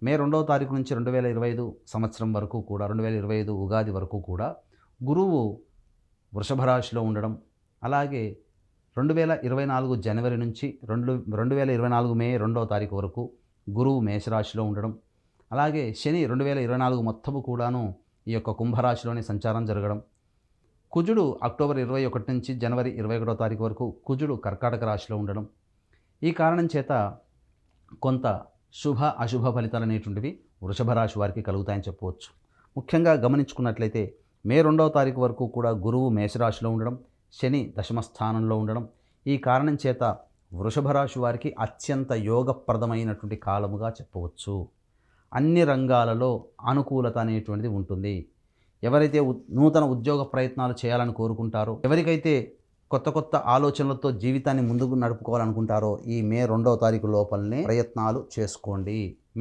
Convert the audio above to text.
మే 2వ తారీఖు నుంచి 2025 సంవత్సరం వరకు కూడా 2025 ఉగాది వరకు కూడా గురువు వృషభ రాశిలో ఉండడం, అలాగే 2024 జనవరి నుంచి 2024 మే 2వ తారీఖు వరకు గురువు మేషరాశిలో ఉండడం, అలాగే శని 2024 మొత్తము కూడాను ఈ యొక్క కుంభరాశిలోనే సంచారం జరగడం, కుజుడు అక్టోబర్ 21 నుంచి జనవరి 21వ తారీఖు వరకు కుజుడు కర్కాటక రాశిలో ఉండడం, ఈ కారణం చేత కొంత శుభ అశుభ ఫలితాలు అనేటువంటివి వృషభ రాశి వారికి కలుగుతాయని చెప్పవచ్చు. ముఖ్యంగా గమనించుకున్నట్లయితే మే 2వ తారీఖు వరకు కూడా గురువు మేషరాశిలో ఉండడం, శని దశమ స్థానంలో ఉండడం, ఈ కారణం చేత వృషభ రాశి వారికి అత్యంత యోగప్రదమైనటువంటి కాలముగా చెప్పవచ్చు. అన్ని రంగాలలో అనుకూలత అనేటువంటిది ఉంటుంది. ఎవరైతే నూతన ఉద్యోగ ప్రయత్నాలు చేయాలని కోరుకుంటారో, ఎవరికైతే కొత్త కొత్త ఆలోచనలతో జీవితాన్ని ముందుకు నడుపుకోవాలనుకుంటారో ఈ మే 2వ తారీఖు లోపలనే ప్రయత్నాలు చేసుకోండి.